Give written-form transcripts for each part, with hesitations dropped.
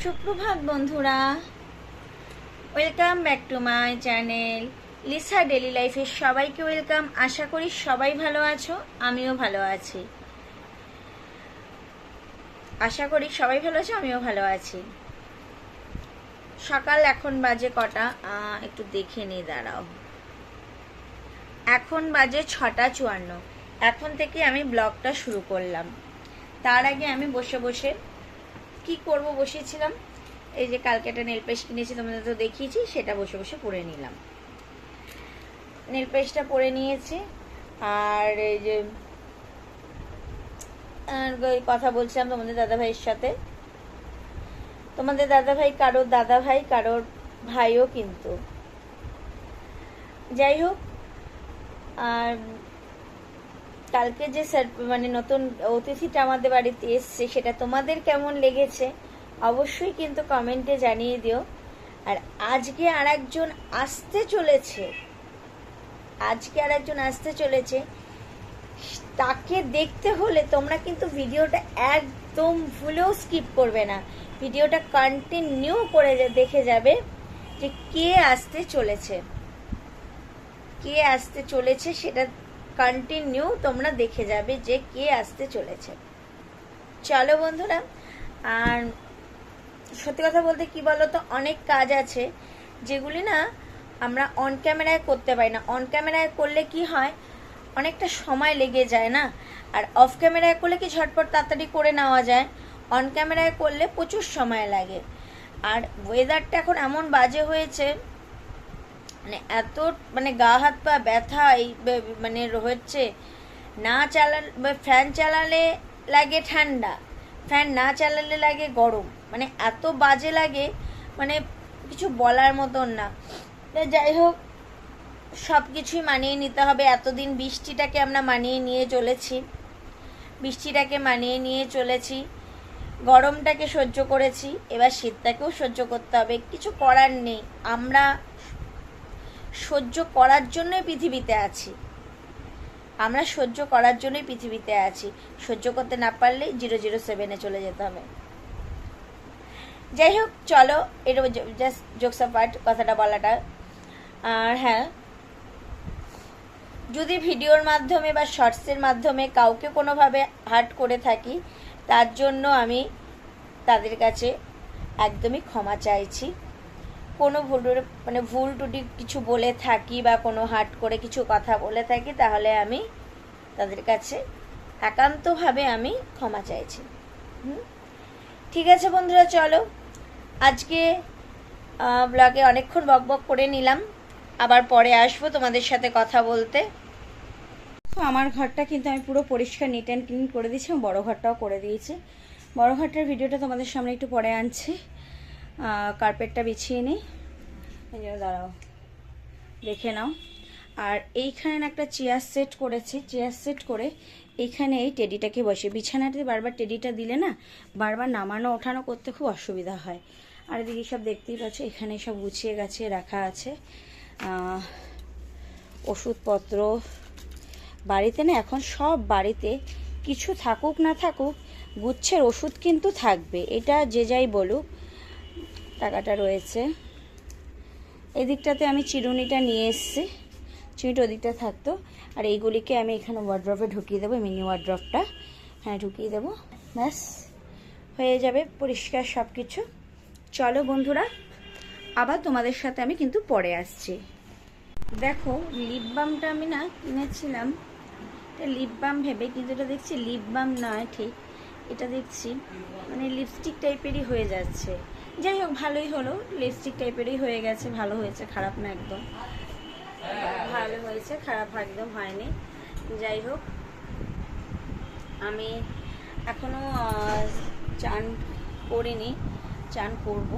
সুপ্রভাত বন্ধুরা, welcome back to my channel Lisa daily লাইফে সবাইকে ওয়েলকাম। আশা করি সবাই ভালো আছো, আমিও ভালো আছি। আমিও ভালো আছি। সকাল এখন বাজে কটা একটু দেখে নিই, দাঁড়াও। এখন বাজে 6:54। এখন থেকে আমি ব্লগটা শুরু করলাম। তার আগে আমি বসে বসে কি করব বসেছিলাম, এই যে কালকে একটা নেল পেস্ট কিনেছি, তোমাদের তো দেখিয়েছি, সেটা বসে বসে পরে নিলাম। নেল পেস্টটা পরে নিয়েছি, আর এই যে কথা বলছিলাম তোমাদের দাদাভাইয়ের সাথে। তোমাদের দাদাভাই কারোর ভাইও কিন্তু। যাই হোক, আর কালকে যে মানে নতুন অতিথিটা আমাদের বাড়িতে এসছে, সেটা তোমাদের কেমন লেগেছে অবশ্যই কিন্তু কমেন্টে জানিয়ে দিও। আর আজকে আর একজন আসতে চলেছে, তাকে দেখতে হলে তোমরা কিন্তু ভিডিওটা একদম ভুলেও স্কিপ করবে না। ভিডিওটা কন্টিনিউ করে দেখে যাবে যে কে আসতে চলেছে, সেটা কন্টিনিউ তোমরা দেখে যাবে যে কে আসতে চলেছে। চলো বন্ধুরা, আর সত্যি কথা বলতে কি বলতো, অনেক কাজ আছে যেগুলি না আমরা অন ক্যামেরায় করতে পারি না। অন ক্যামেরায় করলে কি হয়, অনেকটা সময় লেগে যায় না, আর অফ ক্যামেরায় করলে কি ঝটপট তাড়াতাড়ি করে নেওয়া যায়। অন ক্যামেরায় করলে প্রচুর সময় লাগে। আর ওয়েদারটা এখন এমন বাজে হয়েছে, মানে এত মানে গা হাত পা ব্যথা এই মানে হচ্ছে। ফ্যান চালালে লাগে ঠান্ডা, ফ্যান না চালালে লাগে গরম, মানে এত বাজে লাগে, মানে কিছু বলার মতন না। যাই হোক, সব কিছুই মানিয়ে নিতে হবে। এতদিন বৃষ্টিটাকে আমরা মানিয়ে নিয়ে চলেছি, গরমটাকে সহ্য করেছি, এবার শীতটাকেও সহ্য করতে হবে। কিছু করার নেই, আমরা সহ্য করার জন্যই পৃথিবীতে আছি। সহ্য করতে না পারলে 007-এ চলে যেতে হবে। যাই হোক, চলো, এটা জাস্ট জোকস অ্যাপার্ট কথাটা বলাটা। আর হ্যাঁ, যদি ভিডিওর মাধ্যমে বা শর্টসের মাধ্যমে কাউকে কোনোভাবে হার্ট করে থাকি, তার জন্য আমি তাদের কাছে একদমই ক্ষমা চাইছি। কোনো ভুল টুটি কিছু বলে থাকি বা কোনো হার্ট করে কিছু কথা বলে থাকি, তাহলে আমি তাদের কাছে একান্তভাবে আমি ক্ষমা চাইছি। ঠিক আছে বন্ধুরা, চলো, আজকে ব্লগে অনেকক্ষণ বকবক করে নিলাম, আবার পরে আসবো তোমাদের সাথে কথা বলতে। আমার ঘরটা কিন্তু আমি পুরো পরিষ্কার নিট অ্যান্ড ক্লিন করে দিয়েছি, বড় ঘরটাও করে দিয়েছি। বড় ঘরটার ভিডিওটা তোমাদের সামনে একটু পরে আনছি। কার্পেটটা বিছিয়ে নিই, এই জন্য দাঁড়াও, দেখে নাও। আর এইখানে একটা চেয়ার সেট করেছি, চেয়ার সেট করে এইখানে এই টেডিটাকে বসে, বিছানাতে বারবার টেডিটা দিলে না বারবার নামানো ওঠানো করতে খুব অসুবিধা হয়। আর এদিকে সব দেখতেই পাচ্ছ, এখানে সব গুছিয়ে গাছিয়ে রাখা আছে ওষুধপত্র। বাড়িতে না এখন সব বাড়িতে কিছু থাকুক না থাকুক, গুচ্ছের ওষুধ কিন্তু থাকবে, এটা যে যাই বলুক। টাকাটা রয়েছে এদিকটাতে, আমি চিরুনিটা নিয়ে এসেছি, চিরুনিটা ওদিকটা থাকতো। আর এইগুলিকে আমি এখানে ওয়ার্ড্রপে ঢুকিয়ে দেবো, মিনি ওয়ার্ড্রপটা, হ্যাঁ ঢুকিয়ে দেবো, ব্যাস হয়ে যাবে পরিষ্কার সব কিছু। চলো বন্ধুরা, আবার তোমাদের সাথে আমি কিন্তু পরে আসছি। দেখো, লিপ বামটা আমি না কিনেছিলাম, এটা লিপ বাম ভেবে, কিন্তু এটা দেখছি লিপ বাম নয়, ঠিক এটা দেখছি মানে লিপস্টিক টাইপেরই হয়ে যাচ্ছে। যাই হোক, ভালোই হলো, লিপস্টিক টাইপেরই হয়ে গেছে, ভালো হয়েছে, খারাপ না একদম, ভালো হয়েছে, খারাপ একদম হয়নি। যাই হোক, আমি এখনও চান করিনি, চান করব।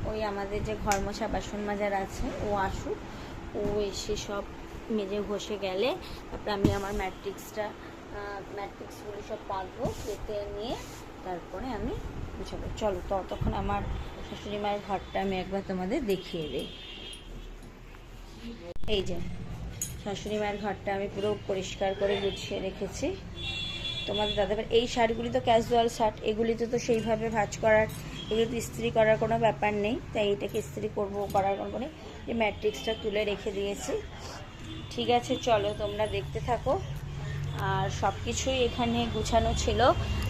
ওই আমাদের যে ঘর মোছা বাসন মাজার আছে, ও আসুক, ও এসে সব মেজে ঘষে গেলে তারপরে আমি আমার ম্যাট্রিক্সগুলো সব পাকবো, কেটে নিয়ে তারপরে আমি গুছাবো। চলো, ততক্ষণ আমার শাশুড়ি মায়ের ঘরটা আমি একবার তোমাদের দেখিয়ে দিই। এই যে শাশুড়ি মায়ের ঘরটা আমি পুরো পরিষ্কার করে গুছিয়ে রেখেছি। তোমাদের দাদাভাই এই শার্টগুলি তো ক্যাজুয়াল শার্ট, এগুলিতে তো সেইভাবে ভাঁজ করার এগুলো তো ইস্ত্রি করার কোনো ব্যাপার নেই, তাই এটাকে ইস্ত্রি করার কোনো নেই। যে ম্যাট্রিক্সটা তুলে রেখে দিয়েছি। ঠিক আছে, চলো তোমরা দেখতে থাকো। আর সব কিছুই এখানে গুছানো ছিল।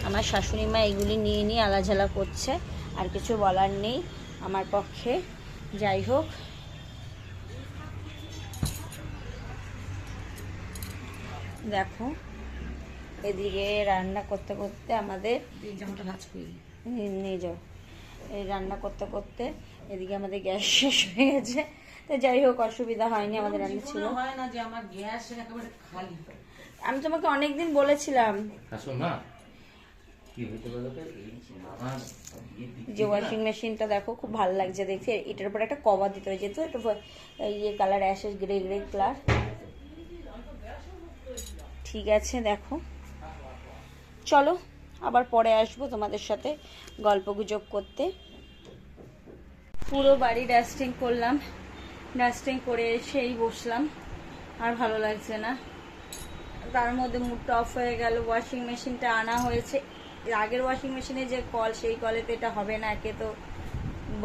আমার শাশুড়ি মা এগুলি নিয়ে নিয়ে আলাঝালা করছে, আর কিছু বলার নেই আমার পক্ষে। যাই হোক, দেখো এদিকে রান্না করতে করতে আমাদের নিয়ে যাও, এই রান্না করতে করতে এদিকে আমাদের গ্যাস শেষ হয়ে গেছে। তো যাই হোক, অসুবিধা হয়নি, আমাদের রান্না ছিল। আমি তোমাকে অনেকদিন বলেছিলাম যে ওয়াশিং মেশিনটা দেখো খুব ভালো লাগছে দেখছি। এটার উপর একটা কভার দিতে হয়েছে, তো একটু ইয়ে colour Ashes grey grey colour. ঠিক আছে, দেখো চলো আবার পরে আসবো তোমাদের সাথে গল্প গুজব করতে। পুরো বাড়ি ডাস্টিং করলাম, ডাস্টিং করে এসেই বসলাম, আর ভালো লাগছে না। তার মধ্যে মুডটা অফ হয়ে গেল। ওয়াশিং মেশিনটা আনা হয়েছে, আগের ওয়াশিং মেশিনে যে কল, সেই কলেতে এটা হবে না, একে তো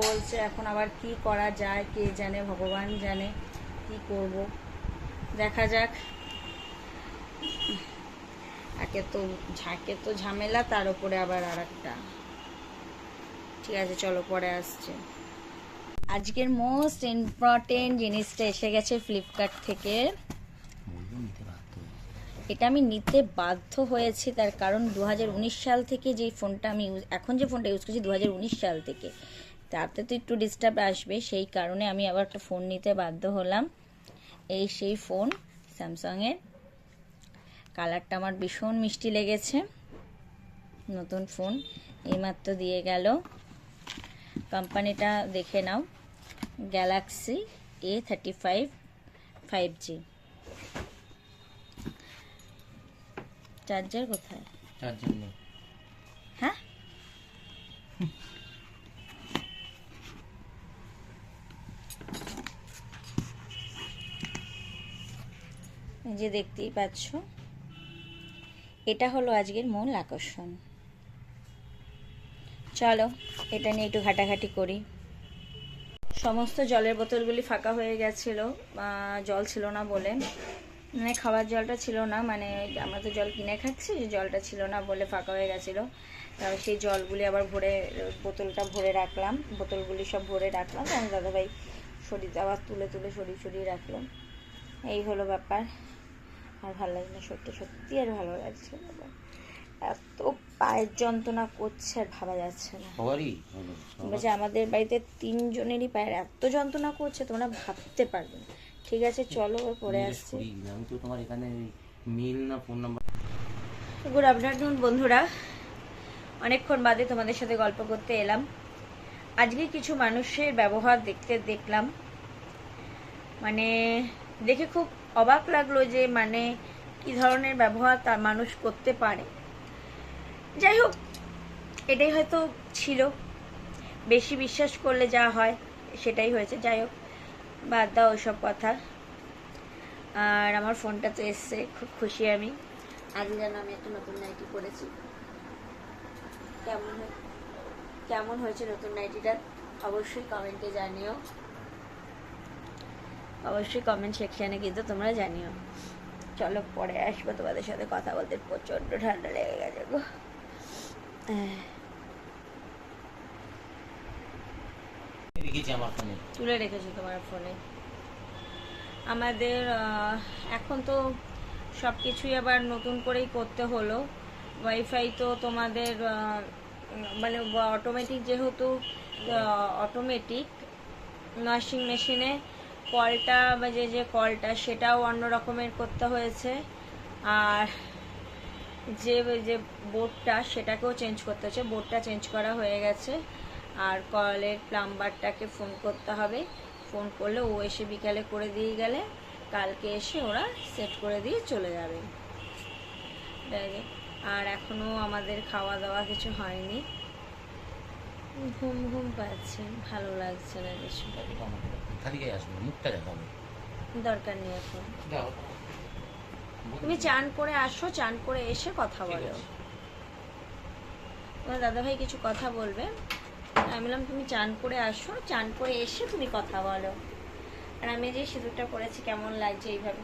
বলছে। এখন আবার কি করা যায় কে জানে, ভগবান জানে কি করব, দেখা যাক। একে তো ঝামেলা, তার উপরে আবার আর একটা। ঠিক আছে, চলো পরে আসছে। আজকের মোস্ট ইম্পর্টেন্ট জিনিসটা এসে গেছে ফ্লিপকার্ট থেকে। এটা আমি নিতে বাধ্য হয়েছি, তার কারণ 2019 সাল থেকে যেই ফোনটা আমি এখন যে ফোনটা ইউজ করছি 2019 সাল থেকে, তাতে তো একটু ডিস্টার্ব আসবে, সেই কারণে আমি আবার একটা ফোন নিতে বাধ্য হলাম। এই সেই ফোন, স্যামসাংয়ের। কালারটা আমার ভীষণ মিষ্টি লেগেছে। নতুন ফোন এইমাত্র দিয়ে গেল। কোম্পানিটা দেখে নাও, গ্যালাক্সি A35 5G। চার্জার কোথায়? চার্জার নেই। হ্যাঁ, যে দেখতেই পাচ্ছ, এটা হলো আজকের মূল আকর্ষণ। চলো এটা নিয়ে একটু ঘাটাঘাটি করি। সমস্ত জলের বোতলগুলি ফাঁকা হয়ে গেছিলো, জল ছিল না বলে, মানে খাওয়ার জলটা ছিল না, মানে আমরা তো জল কিনে খাচ্ছি, জলটা ছিল না বলে ফাঁকা হয়ে গেছিলো। তারপর সেই জলগুলি আবার বোতলগুলি সব ভরে রাখলাম। আমি দাদাভাই শরীর আবার তুলে সরিয়ে রাখলাম। এই হলো ব্যাপার। আর ভালো লাগছে না, সত্যি আর ভালো লাগছে না। এত পায়ের যন্ত্রণা করছে আর ভাবা যাচ্ছে না। বলছে আমাদের বাড়িতে 3 জনেরই পায়ের এত যন্ত্রণা করছে, তোমরা ভাবতে পারবে না। ঠিক আছে, চলো পরে আসছি। গুড আফটারনুন বন্ধুরা, অনেকক্ষণ বাদে তোমাদের সাথে গল্প করতে এলাম। আজকে কিছু মানুষের ব্যবহার দেখলাম, মানে দেখে খুব অবাক লাগলো যে মানে কি ধরনের ব্যবহার তার মানুষ করতে পারে। যাই হোক, এটাই হয়তো ছিল, বেশি বিশ্বাস করলে যা হয় সেটাই হয়েছে। যাই হোক, বাদ দাও ওইসব কথা। আর আমার ফোনটা তো এসছে, খুব খুশি আমি। আজকে যেন আমি একটা নতুন নাইটি পরেছি। কেমন হয়েছে নতুন নাইটিটা অবশ্যই কমেন্টে জানিও, অবশ্যই কমেন্ট সেকশানে কিন্তু তোমরা জানিও। চলো পরে আসবো তোমাদের সাথে কথা বলতে, প্রচণ্ড ঠান্ডা লেগে গেছে গো। তুলে রেখেছো তোমার ফোনে। আমাদের এখন তো সব কিছুই আবার নতুন করেই করতে হলো। ওয়াইফাই তো তোমাদের মানে অটোমেটিক, যেহেতু অটোমেটিক ওয়াশিং মেশিনে কলটা বা যে কলটা সেটাও অন্য রকমের করতে হয়েছে। আর যে বোর্ডটা সেটাকেও চেঞ্জ করতে হচ্ছে, বোর্ডটা চেঞ্জ করা হয়ে গেছে। আর কলের প্লাম্বারটাকে ফোন করতে হবে, ফোন করলে ও এসে বিকালে করে দিয়ে গেলে কালকে এসে ওরা সেট করে দিয়ে চলে যাবে। আর এখনো আমাদের খাওয়া দাওয়া কিছু হয়নি, ঘুম পাচ্ছে, ভালো লাগছে না কিছু। দরকার নেই এখন, তুমি চান করে আসো, চান করে এসে কথা বলো। তোমার দাদাভাই কিছু কথা বলবে। আমি বললাম তুমি চান করে আসো, চান করে এসে তুমি কথা বলো। আর আমি যে সিঁদুরটা পরেছি কেমন লাগছে এইভাবে,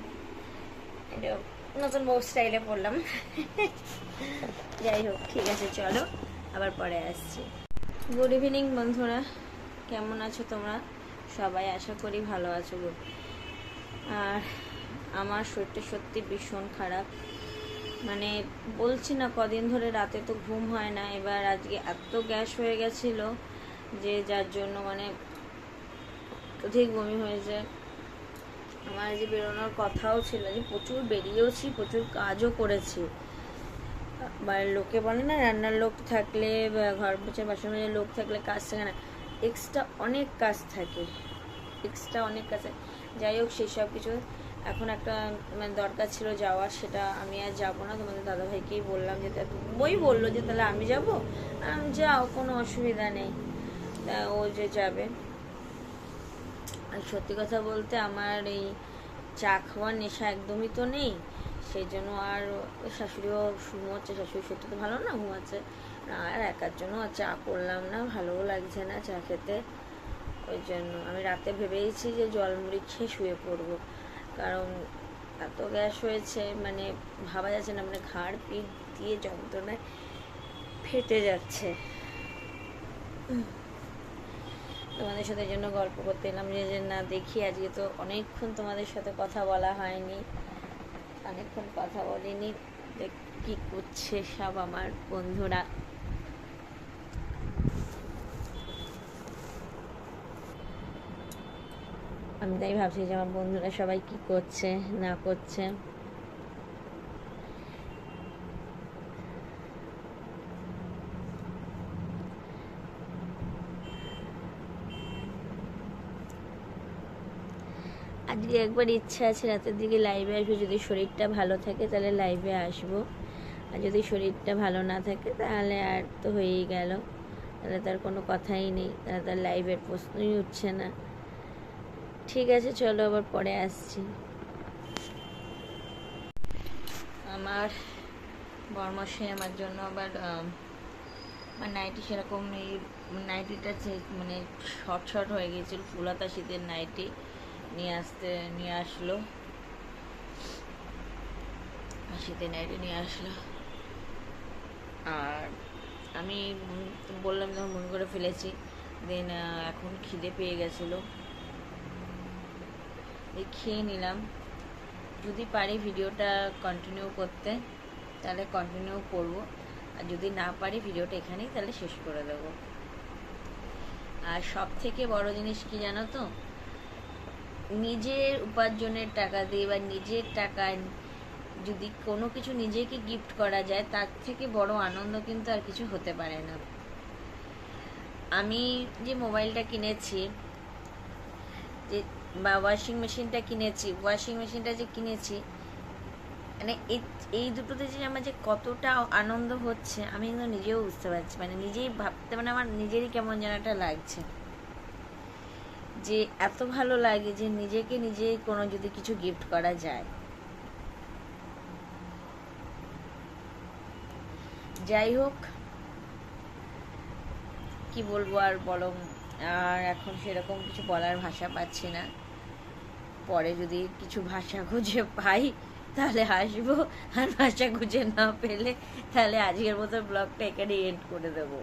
এটা নতুন বউ স্টাইলে পরলাম। যাই হোক, ঠিক আছে, চলো আবার পরে আসছি। গুড ইভিনিং বন্ধুরা, কেমন আছো তোমরা সবাই? আশা করি ভালো আছো। গুড। আর আমার শরীরটা সত্যি ভীষণ খারাপ, মানে বলছি না, কদিন ধরে রাতে তো ঘুম হয় না। এবার আজকে এত গ্যাস হয়ে গেছিলো যে যার জন্য মানে অধিক বমি হয়েছে। আমার যে বেরোনোর কথাও ছিল, যে প্রচুর বেরিয়েওছি, প্রচুর কাজও করেছি। বাড়ির লোকে বলে না, রান্নার লোক থাকলে, ঘর পোছা বাসন মাজার লোক থাকলে কাজ থাকে না, এক্সট্রা অনেক কাজ থাকে, এক্সট্রা অনেক কাজ। যাই হোক, সেসব কিছু এখন একটা মানে দরকার ছিল যাওয়ার, সেটা আমি আর যাবো না। তোমাদের দাদাভাইকেই বললাম, যে ওই বললো যে তাহলে আমি যাবো, যাও, কোনো অসুবিধা নেই। তা ও যে যাবে। আর সত্যি কথা বলতে আমার এই চা খাওয়ার নেশা একদমই তো নেই, সেই জন্য। আর শাশুড়িও ঘুমোচ্ছে, শাশুড়ি সত্যি তো ভালো না, ঘুমাচ্ছে। আর একার জন্য চা করলাম না, ভালোও লাগছে না চা খেতে। ওই জন্য আমি রাতে ভেবেইছি যে জল মুড়ি খেয়ে শুয়ে পড়বো, কারণ এত গ্যাস হয়েছে, মানে ভাবা যাচ্ছে না, মানে ঘাড় পিঠ দিয়ে যন্ত্রণায় ফেটে যাচ্ছে। তোমাদের সাথে জন্য গল্প করতে এলাম, যে না দেখি আজকে তো অনেকক্ষণ তোমাদের সাথে কথা বলা হয়নি, অনেকক্ষণ কথা বলিনি, যে কী করছে সব আমার বন্ধুরা। আমি তাই ভাবছি যে আমার বন্ধুরা সবাই কি করছে না করছে। আজকে একবার ইচ্ছা আছে রাতের দিকে লাইভে আসবো, যদি শরীরটা ভালো থাকে তাহলে লাইভে আসবো, আর যদি শরীরটা ভালো না থাকে তাহলে আর তো হয়েই গেল, তাহলে তার কোনো কথাই নেই, তাহলে তার লাইভের প্রশ্নই উঠছে না। ঠিক আছে, চলো আবার পরে আসছি। আমার বরমশাই আমার জন্য আবার আমার নাইটি, সেরকম এই নাইটিটা মানে শর্ট শর্ট হয়ে গিয়েছিল, ফুলহাতা শীতের নাইটি নিয়ে আসলো, শীতের নাইটি নিয়ে আসলো। আর আমি বললাম যখন মনে করে ফেলেছি, দেন এখন খিদে পেয়ে গেছিলো, খেয়ে নিলাম। যদি পারি ভিডিওটা কন্টিনিউ করতে তাহলে কন্টিনিউ করব, আর যদি না পারি ভিডিওটা এখানেই তাহলে শেষ করে দেব। আর সব থেকে বড় জিনিস কি জানো তো, নিজের উপার্জনের টাকা দিয়ে বা নিজের টাকায় যদি কোনো কিছু নিজেকে গিফট করা যায়, তার থেকে বড় আনন্দ কিন্তু আর কিছু হতে পারে না। আমি যে মোবাইলটা কিনেছি, যে বা ওয়াশিং মেশিনটা কিনেছি, মানে এই দুটোতে যে আমার যে কতটা আনন্দ হচ্ছে আমি কিন্তু নিজেও বুঝতে পারছি, মানে নিজেই ভাবতে, মানে আমার নিজেরই কেমন যেন একটা লাগছে, যে এত ভালো লাগে যে নিজেকে নিজেই কোনো যদি কিছু গিফট করা যায়। যাই হোক, কি বলবো আর বলো, আর এখন সেরকম কিছু বলার ভাষা পাচ্ছি না। পরে যদি কিছু ভাষা খুঁজে পাই তাহলে আসবো, আর ভাষা খুঁজে না পেলে তাহলে আজকের মতো ব্লগটা এখানে এন্ড করে দেবো।